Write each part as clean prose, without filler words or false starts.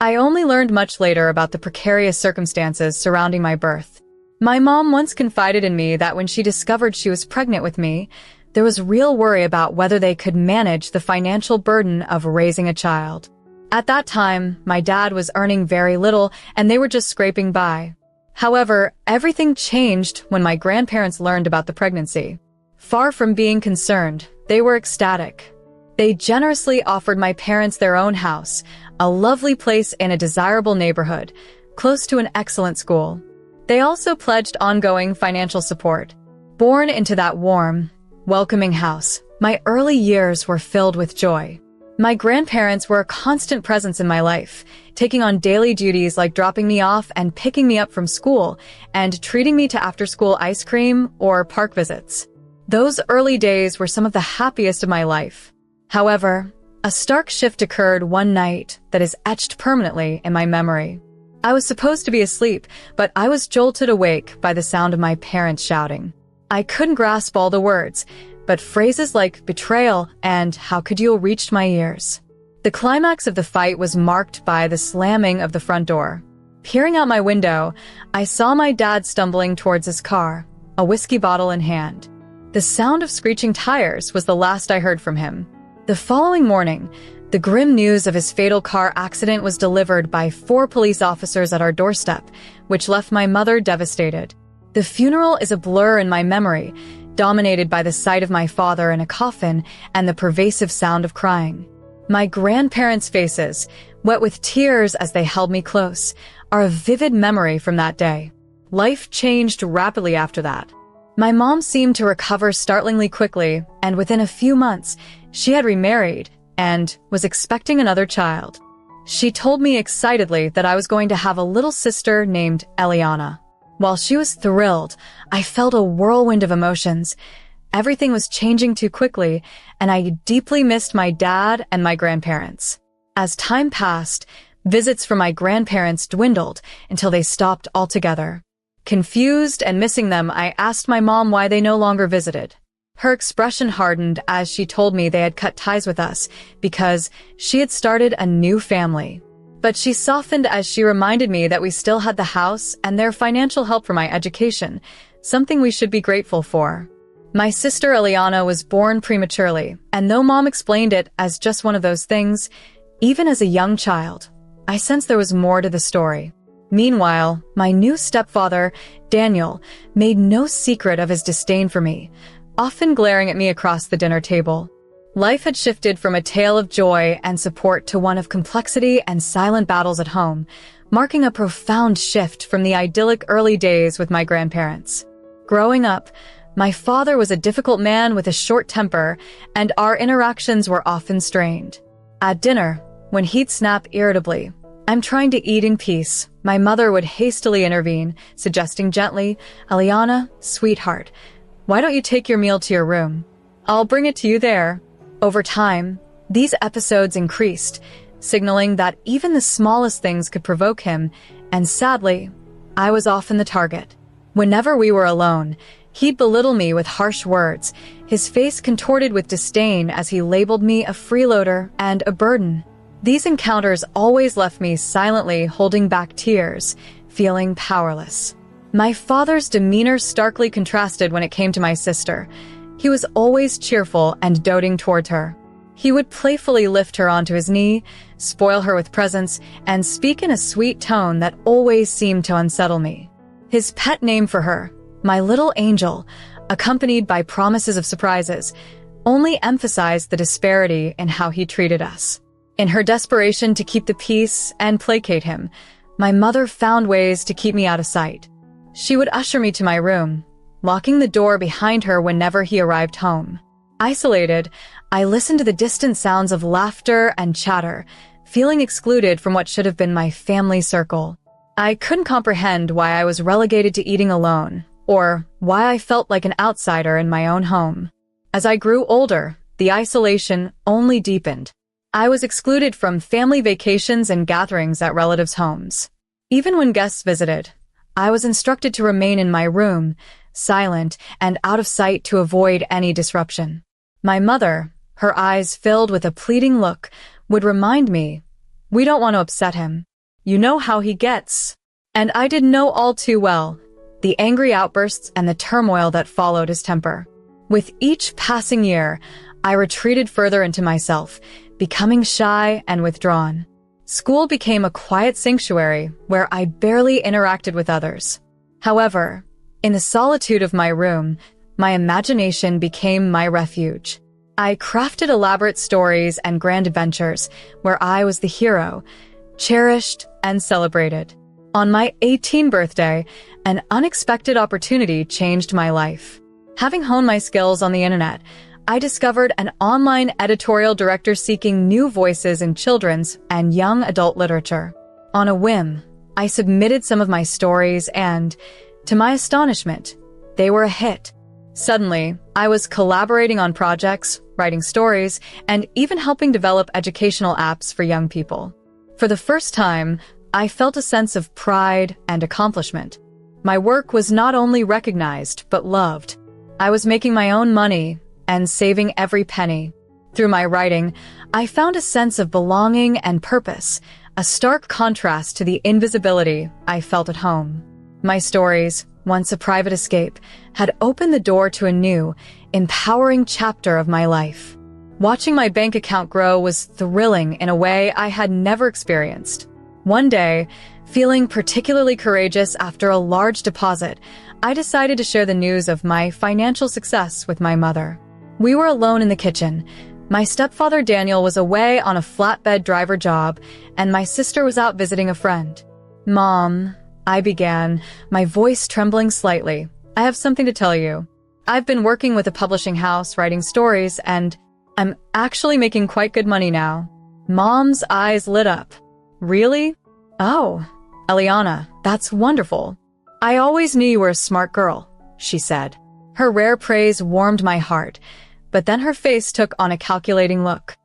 I only learned much later about the precarious circumstances surrounding my birth. My mom once confided in me that when she discovered she was pregnant with me, there was real worry about whether they could manage the financial burden of raising a child. At that time, my dad was earning very little and they were just scraping by. However, everything changed when my grandparents learned about the pregnancy. Far from being concerned, they were ecstatic. They generously offered my parents their own house, a lovely place in a desirable neighborhood, close to an excellent school. They also pledged ongoing financial support. Born into that warm, welcoming house, my early years were filled with joy. My grandparents were a constant presence in my life, taking on daily duties like dropping me off and picking me up from school, and treating me to after-school ice cream or park visits. Those early days were some of the happiest of my life. However, a stark shift occurred one night that is etched permanently in my memory. I was supposed to be asleep, but I was jolted awake by the sound of my parents shouting. I couldn't grasp all the words, but phrases like betrayal and how could you reached my ears. The climax of the fight was marked by the slamming of the front door. Peering out my window, I saw my dad stumbling towards his car, a whiskey bottle in hand. The sound of screeching tires was the last I heard from him. The following morning, the grim news of his fatal car accident was delivered by 4 police officers at our doorstep, which left my mother devastated. The funeral is a blur in my memory, dominated by the sight of my father in a coffin and the pervasive sound of crying. My grandparents' faces, wet with tears as they held me close, are a vivid memory from that day. Life changed rapidly after that. My mom seemed to recover startlingly quickly, and within a few months, she had remarried and was expecting another child. She told me excitedly that I was going to have a little sister named Eliana. While she was thrilled, I felt a whirlwind of emotions. Everything was changing too quickly, and I deeply missed my dad and my grandparents. As time passed, visits from my grandparents dwindled until they stopped altogether. Confused and missing them, I asked my mom why they no longer visited. Her expression hardened as she told me they had cut ties with us because she had started a new family. But she softened as she reminded me that we still had the house and their financial help for my education, something we should be grateful for. My sister Eliana was born prematurely, and though Mom explained it as just one of those things, even as a young child, I sensed there was more to the story. Meanwhile, my new stepfather, Daniel, made no secret of his disdain for me, often glaring at me across the dinner table. Life had shifted from a tale of joy and support to one of complexity and silent battles at home, marking a profound shift from the idyllic early days with my grandparents. Growing up, my father was a difficult man with a short temper, and our interactions were often strained. At dinner, when he'd snap irritably, "I'm trying to eat in peace," my mother would hastily intervene, suggesting gently, "Eliana, sweetheart, why don't you take your meal to your room? I'll bring it to you there." Over time, these episodes increased, signaling that even the smallest things could provoke him, and sadly, I was often the target. Whenever we were alone, he'd belittle me with harsh words, his face contorted with disdain as he labeled me a freeloader and a burden. These encounters always left me silently holding back tears, feeling powerless. My father's demeanor starkly contrasted when it came to my sister. He was always cheerful and doting towards her. He would playfully lift her onto his knee, spoil her with presents, and speak in a sweet tone that always seemed to unsettle me. His pet name for her, my little angel, accompanied by promises of surprises, only emphasized the disparity in how he treated us. In her desperation to keep the peace and placate him, my mother found ways to keep me out of sight. She would usher me to my room, locking the door behind her whenever he arrived home. Isolated, I listened to the distant sounds of laughter and chatter, feeling excluded from what should have been my family circle. I couldn't comprehend why I was relegated to eating alone, or why I felt like an outsider in my own home. As I grew older, the isolation only deepened. I was excluded from family vacations and gatherings at relatives' homes. Even when guests visited, I was instructed to remain in my room, silent and out of sight to avoid any disruption. My mother, her eyes filled with a pleading look, would remind me, "We don't want to upset him." You know how he gets. And I did know all too well the angry outbursts and the turmoil that followed his temper. With each passing year, I retreated further into myself, becoming shy and withdrawn. School became a quiet sanctuary where I barely interacted with others. However, in the solitude of my room, my imagination became my refuge. I crafted elaborate stories and grand adventures where I was the hero, cherished and celebrated. On my 18th birthday, an unexpected opportunity changed my life. Having honed my skills on the internet, I discovered an online editorial director seeking new voices in children's and young adult literature. On a whim, I submitted some of my stories and, to my astonishment, they were a hit. Suddenly, I was collaborating on projects, writing stories, and even helping develop educational apps for young people. For the first time, I felt a sense of pride and accomplishment. My work was not only recognized, but loved. I was making my own money and saving every penny. Through my writing, I found a sense of belonging and purpose, a stark contrast to the invisibility I felt at home. My stories, once a private escape, had opened the door to a new, empowering chapter of my life. Watching my bank account grow was thrilling in a way I had never experienced. One day, feeling particularly courageous after a large deposit, I decided to share the news of my financial success with my mother. We were alone in the kitchen. My stepfather Daniel was away on a flatbed driver job, and my sister was out visiting a friend. "Mom," I began, my voice trembling slightly, "I have something to tell you. I've been working with a publishing house writing stories, and I'm actually making quite good money now." Mom's eyes lit up. "Really? Oh, Eliana, that's wonderful. I always knew you were a smart girl," she said. Her rare praise warmed my heart, but then her face took on a calculating look.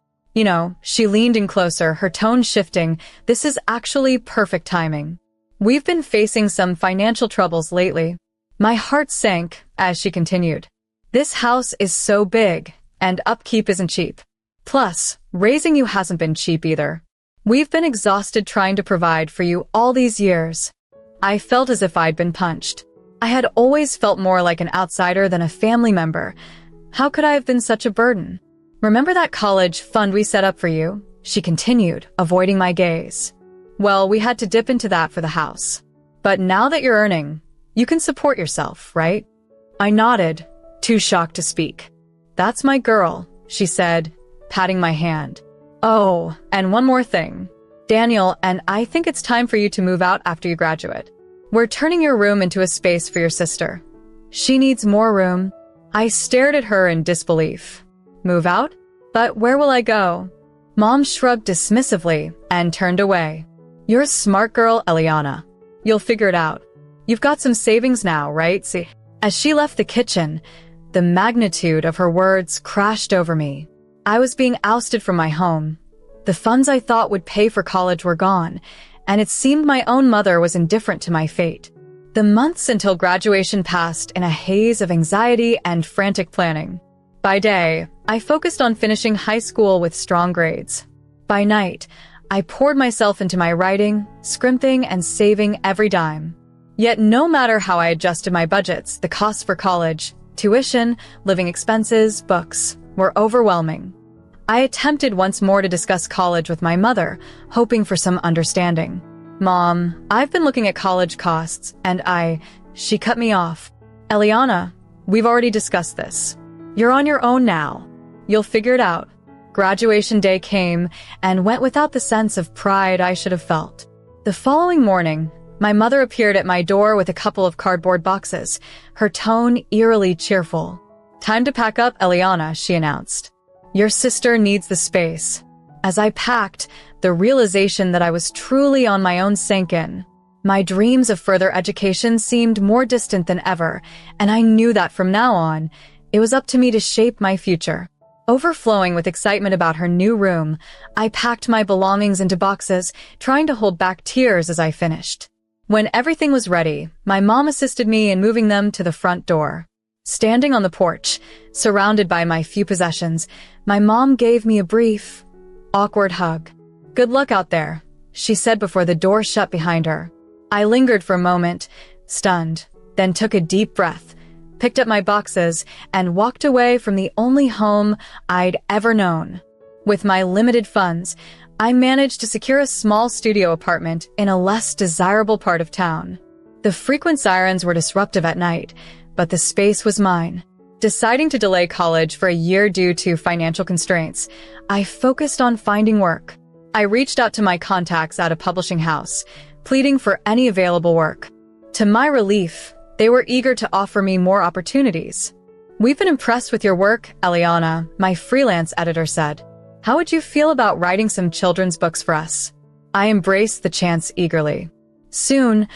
She leaned in closer, her tone shifting. "This is actually perfect timing. We've been facing some financial troubles lately." My heart sank as she continued. "This house is so big, and upkeep isn't cheap. Plus, raising you hasn't been cheap either. We've been exhausted trying to provide for you all these years." I felt as if I'd been punched. I had always felt more like an outsider than a family member. How could I have been such a burden? "Remember that college fund we set up for you?" she continued, avoiding my gaze. "Well, we had to dip into that for the house. But now that you're earning, you can support yourself, right?" I nodded, too shocked to speak. "That's my girl," she said, patting my hand. "Oh, and one more thing. Daniel, and I think it's time for you to move out after you graduate. We're turning your room into a space for your sister. She needs more room." I stared at her in disbelief. "Move out? But where will I go?" Mom shrugged dismissively and turned away. "You're a smart girl, Eliana. You'll figure it out. You've got some savings now, right?" See? As she left the kitchen, the magnitude of her words crashed over me. I was being ousted from my home. The funds I thought would pay for college were gone, and it seemed my own mother was indifferent to my fate. The months until graduation passed in a haze of anxiety and frantic planning. By day, I focused on finishing high school with strong grades. By night, I poured myself into my writing, scrimping, and saving every dime. Yet no matter how I adjusted my budgets, the costs for college, tuition, living expenses, books, were overwhelming. I attempted once more to discuss college with my mother, hoping for some understanding. "Mom, I've been looking at college costs, and She cut me off. "Eliana, we've already discussed this. You're on your own now. You'll figure it out." Graduation day came and went without the sense of pride I should have felt. The following morning, my mother appeared at my door with a couple of cardboard boxes, her tone eerily cheerful. "Time to pack up, Eliana," she announced. "Your sister needs the space." As I packed, the realization that I was truly on my own sank in. My dreams of further education seemed more distant than ever, and I knew that from now on, it was up to me to shape my future. Overflowing with excitement about her new room, I packed my belongings into boxes, trying to hold back tears as I finished. When everything was ready, my mom assisted me in moving them to the front door. Standing on the porch, surrounded by my few possessions, my mom gave me a brief, awkward hug. "Good luck out there. she said before the door shut behind her. I lingered for a moment, stunned, then took a deep breath, picked up my boxes, and walked away from the only home I'd ever known. With my limited funds, I managed to secure a small studio apartment in a less desirable part of town. The frequent sirens were disruptive at night, but the space was mine. Deciding to delay college for a year due to financial constraints, I focused on finding work. I reached out to my contacts at a publishing house, pleading for any available work. To my relief, they were eager to offer me more opportunities. "We've been impressed with your work, Eliana," my freelance editor said. "How would you feel about writing some children's books for us?" I embraced the chance eagerly. Soon,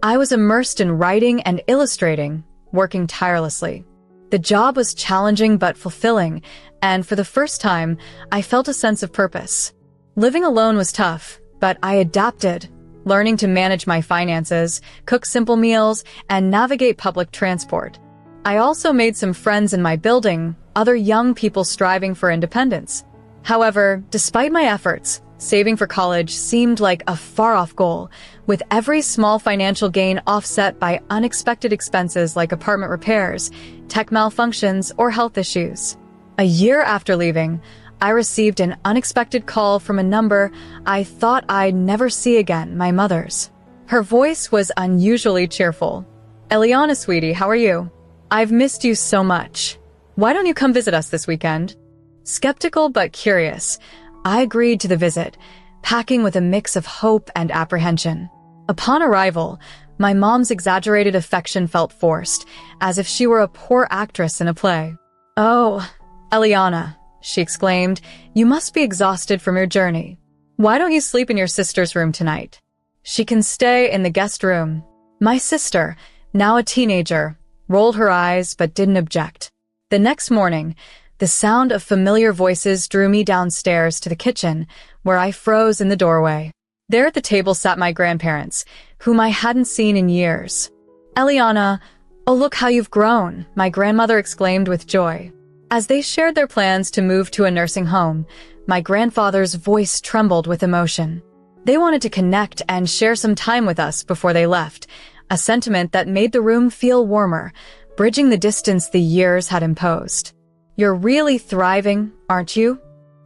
I was immersed in writing and illustrating, working tirelessly. The job was challenging but fulfilling, and for the first time, I felt a sense of purpose. Living alone was tough, but I adapted, learning to manage my finances, cook simple meals, and navigate public transport. I also made some friends in my building, other young people striving for independence. However, despite my efforts, saving for college seemed like a far-off goal, with every small financial gain offset by unexpected expenses like apartment repairs, tech malfunctions, or health issues. A year after leaving, I received an unexpected call from a number I thought I'd never see again, my mother's. Her voice was unusually cheerful. "Eliana, sweetie, how are you? I've missed you so much. Why don't you come visit us this weekend?" Skeptical but curious, I agreed to the visit, packing with a mix of hope and apprehension. Upon arrival, my mom's exaggerated affection felt forced, as if she were a poor actress in a play. "Oh, Eliana," she exclaimed, "you must be exhausted from your journey. Why don't you sleep in your sister's room tonight? She can stay in the guest room." My sister, now a teenager, rolled her eyes but didn't object. The next morning, the sound of familiar voices drew me downstairs to the kitchen, where I froze in the doorway. There at the table sat my grandparents, whom I hadn't seen in years. "Eliana, oh look how you've grown," my grandmother exclaimed with joy. As they shared their plans to move to a nursing home, my grandfather's voice trembled with emotion. They wanted to connect and share some time with us before they left, a sentiment that made the room feel warmer, bridging the distance the years had imposed. "You're really thriving, aren't you?"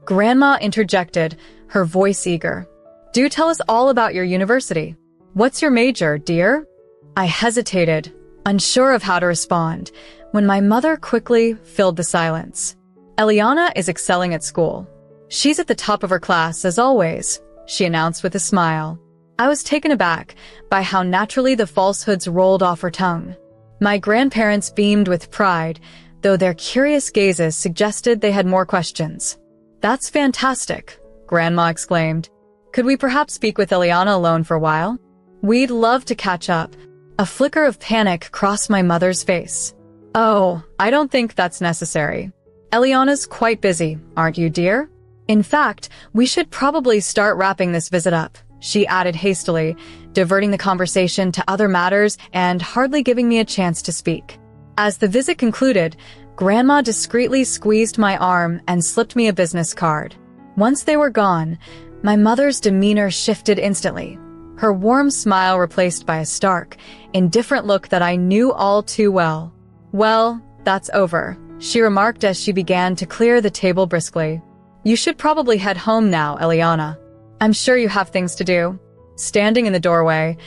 Grandma interjected, her voice eager. "Do tell us all about your university. What's your major, dear?" I hesitated, unsure of how to respond, when my mother quickly filled the silence. "Eliana is excelling at school. She's at the top of her class, as always," she announced with a smile. I was taken aback by how naturally the falsehoods rolled off her tongue. My grandparents beamed with pride, though their curious gazes suggested they had more questions. "That's fantastic," Grandma exclaimed. "Could we perhaps speak with Eliana alone for a while? We'd love to catch up." A flicker of panic crossed my mother's face. "Oh, I don't think that's necessary. Eliana's quite busy, aren't you, dear? In fact, we should probably start wrapping this visit up," she added hastily, diverting the conversation to other matters and hardly giving me a chance to speak. As the visit concluded, Grandma discreetly squeezed my arm and slipped me a business card. Once they were gone, my mother's demeanor shifted instantly, her warm smile replaced by a stark, indifferent look that I knew all too well. "Well, that's over," she remarked as she began to clear the table briskly. "You should probably head home now, Eliana. I'm sure you have things to do." Standing in the doorway,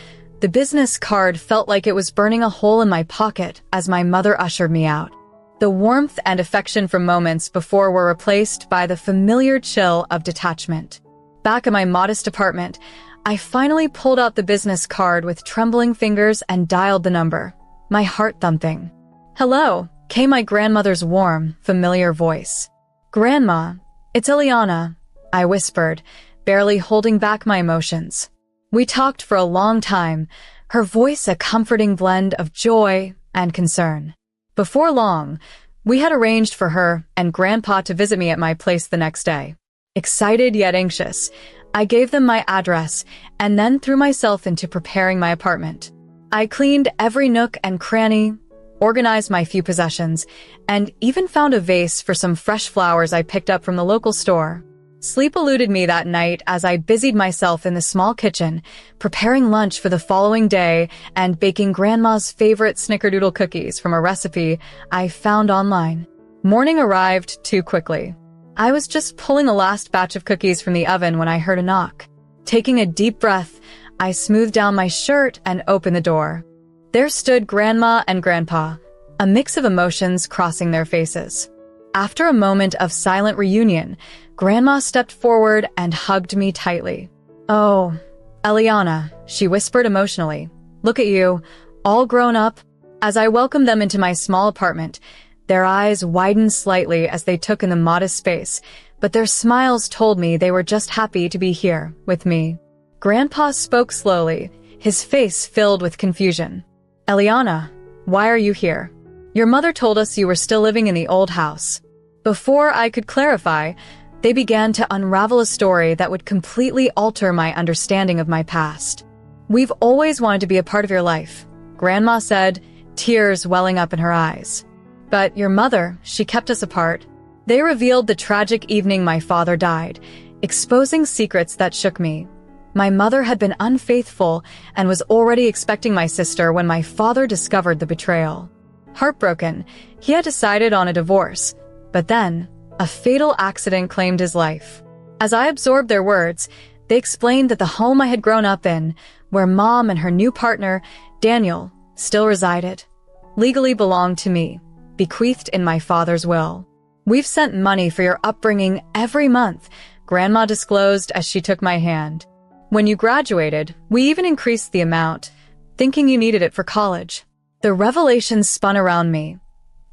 the business card felt like it was burning a hole in my pocket as my mother ushered me out. The warmth and affection from moments before were replaced by the familiar chill of detachment. Back in my modest apartment, I finally pulled out the business card with trembling fingers and dialed the number, my heart thumping. "Hello," came my grandmother's warm, familiar voice. "Grandma, it's Eliana," I whispered, barely holding back my emotions. We talked for a long time, her voice a comforting blend of joy and concern. Before long, we had arranged for her and Grandpa to visit me at my place the next day. Excited yet anxious, I gave them my address and then threw myself into preparing my apartment. I cleaned every nook and cranny, organized my few possessions, and even found a vase for some fresh flowers I picked up from the local store. Sleep eluded me that night as I busied myself in the small kitchen, preparing lunch for the following day and baking Grandma's favorite snickerdoodle cookies from a recipe I found online. Morning arrived too quickly. I was just pulling the last batch of cookies from the oven when I heard a knock. Taking a deep breath, I smoothed down my shirt and opened the door. There stood Grandma and Grandpa, a mix of emotions crossing their faces. After a moment of silent reunion, Grandma stepped forward and hugged me tightly. "Oh, Eliana," she whispered emotionally. "Look at you, all grown up." As I welcomed them into my small apartment, their eyes widened slightly as they took in the modest space, but their smiles told me they were just happy to be here, with me. Grandpa spoke slowly, his face filled with confusion. "Eliana, why are you here? Your mother told us you were still living in the old house." Before I could clarify, they began to unravel a story that would completely alter my understanding of my past. "We've always wanted to be a part of your life," Grandma said, tears welling up in her eyes. "But your mother, she kept us apart." They revealed the tragic evening my father died, exposing secrets that shook me. My mother had been unfaithful and was already expecting my sister when my father discovered the betrayal. Heartbroken, he had decided on a divorce, but then a fatal accident claimed his life. As I absorbed their words, they explained that the home I had grown up in, where Mom and her new partner, Daniel, still resided, legally belonged to me, bequeathed in my father's will. "We've sent money for your upbringing every month," Grandma disclosed as she took my hand. "When you graduated, we even increased the amount, thinking you needed it for college." The revelations spun around me.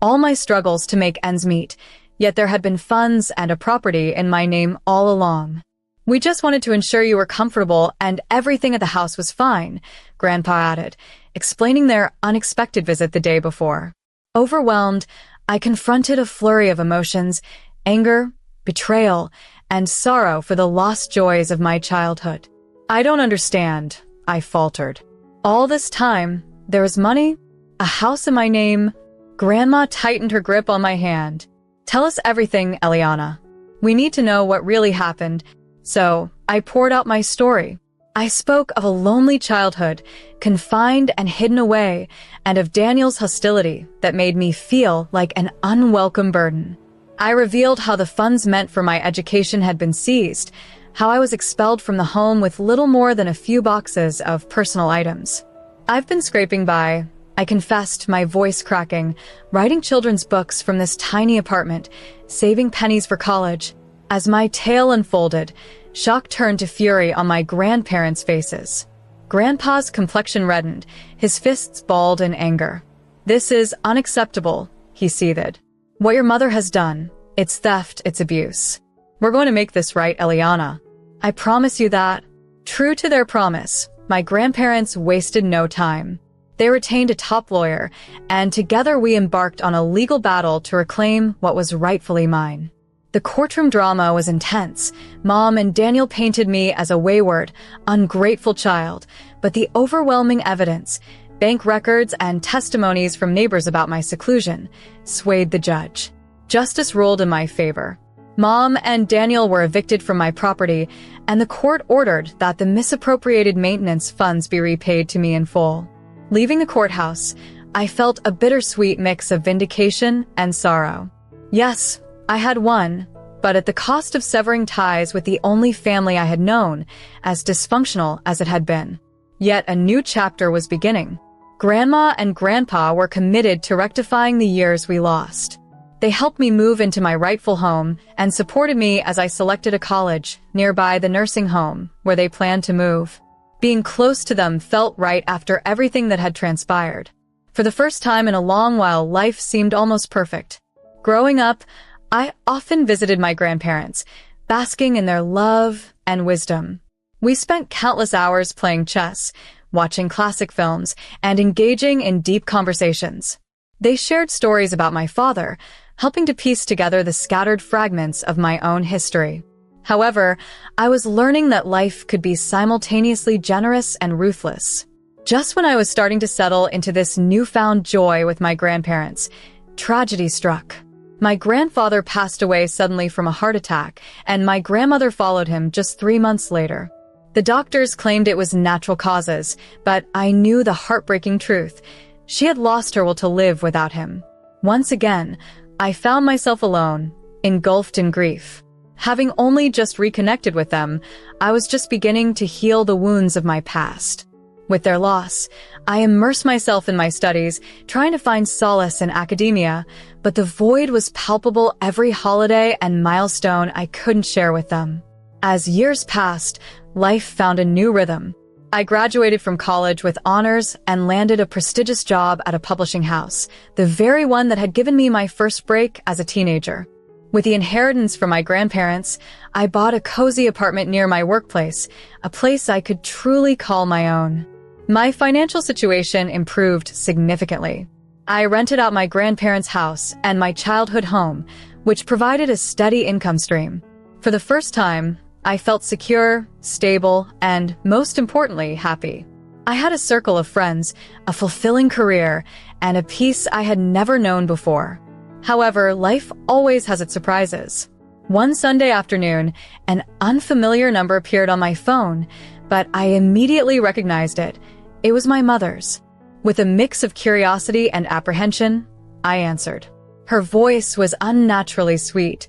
All my struggles to make ends meet, yet there had been funds and a property in my name all along. "We just wanted to ensure you were comfortable and everything at the house was fine," Grandpa added, explaining their unexpected visit the day before. Overwhelmed, I confronted a flurry of emotions, anger, betrayal, and sorrow for the lost joys of my childhood. "I don't understand," I faltered. "All this time, there was money, a house in my name." Grandma tightened her grip on my hand. "Tell us everything, Eliana. We need to know what really happened." So, I poured out my story. I spoke of a lonely childhood, confined and hidden away, and of Daniel's hostility that made me feel like an unwelcome burden. I revealed how the funds meant for my education had been seized, how I was expelled from the home with little more than a few boxes of personal items. "I've been scraping by," I confessed, my voice cracking, "writing children's books from this tiny apartment, saving pennies for college." As my tale unfolded, shock turned to fury on my grandparents' faces. Grandpa's complexion reddened, his fists balled in anger. "This is unacceptable," he seethed. "What your mother has done, it's theft, it's abuse. We're going to make this right, Eliana. I promise you that." True to their promise, my grandparents wasted no time. They retained a top lawyer, and together we embarked on a legal battle to reclaim what was rightfully mine. The courtroom drama was intense. Mom and Daniel painted me as a wayward, ungrateful child, but the overwhelming evidence, bank records and testimonies from neighbors about my seclusion, swayed the judge. Justice ruled in my favor. Mom and Daniel were evicted from my property, and the court ordered that the misappropriated maintenance funds be repaid to me in full. Leaving the courthouse, I felt a bittersweet mix of vindication and sorrow. Yes, I had won, but at the cost of severing ties with the only family I had known, as dysfunctional as it had been. Yet a new chapter was beginning. Grandma and Grandpa were committed to rectifying the years we lost. They helped me move into my rightful home and supported me as I selected a college nearby the nursing home where they planned to move. Being close to them felt right after everything that had transpired. For the first time in a long while, life seemed almost perfect. Growing up, I often visited my grandparents, basking in their love and wisdom. We spent countless hours playing chess, watching classic films, and engaging in deep conversations. They shared stories about my father, helping to piece together the scattered fragments of my own history. However, I was learning that life could be simultaneously generous and ruthless. Just when I was starting to settle into this newfound joy with my grandparents, tragedy struck. My grandfather passed away suddenly from a heart attack, and my grandmother followed him just 3 months later. The doctors claimed it was natural causes, but I knew the heartbreaking truth. She had lost her will to live without him. Once again, I found myself alone, engulfed in grief. Having only just reconnected with them, I was just beginning to heal the wounds of my past. With their loss, I immersed myself in my studies, trying to find solace in academia, but the void was palpable every holiday and milestone I couldn't share with them. As years passed, life found a new rhythm. I graduated from college with honors and landed a prestigious job at a publishing house, the very one that had given me my first break as a teenager. With the inheritance from my grandparents, I bought a cozy apartment near my workplace, a place I could truly call my own. My financial situation improved significantly. I rented out my grandparents' house and my childhood home, which provided a steady income stream. For the first time, I felt secure, stable, and, most importantly, happy. I had a circle of friends, a fulfilling career, and a peace I had never known before. However, life always has its surprises. One Sunday afternoon, an unfamiliar number appeared on my phone, but I immediately recognized it. It was my mother's. With a mix of curiosity and apprehension, I answered. Her voice was unnaturally sweet,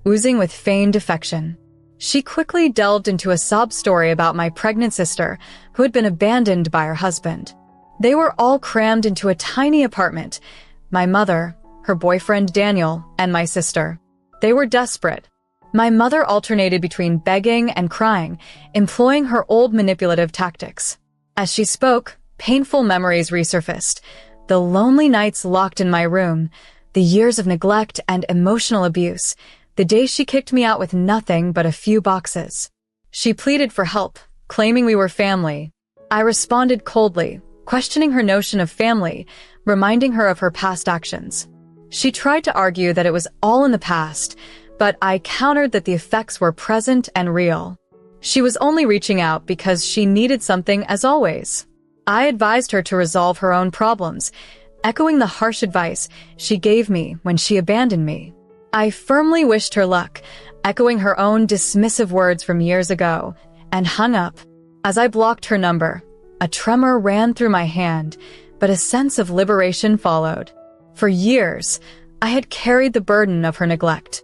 oozing with feigned affection. She quickly delved into a sob story about my pregnant sister, who had been abandoned by her husband. They were all crammed into a tiny apartment. My mother, her boyfriend Daniel, and my sister. They were desperate. My mother alternated between begging and crying, employing her old manipulative tactics. As she spoke, painful memories resurfaced. The lonely nights locked in my room, the years of neglect and emotional abuse, the day she kicked me out with nothing but a few boxes. She pleaded for help, claiming we were family. I responded coldly, questioning her notion of family, reminding her of her past actions. She tried to argue that it was all in the past, but I countered that the effects were present and real. She was only reaching out because she needed something as always. I advised her to resolve her own problems, echoing the harsh advice she gave me when she abandoned me. I firmly wished her luck, echoing her own dismissive words from years ago, and hung up. As I blocked her number, a tremor ran through my hand, but a sense of liberation followed. For years, I had carried the burden of her neglect.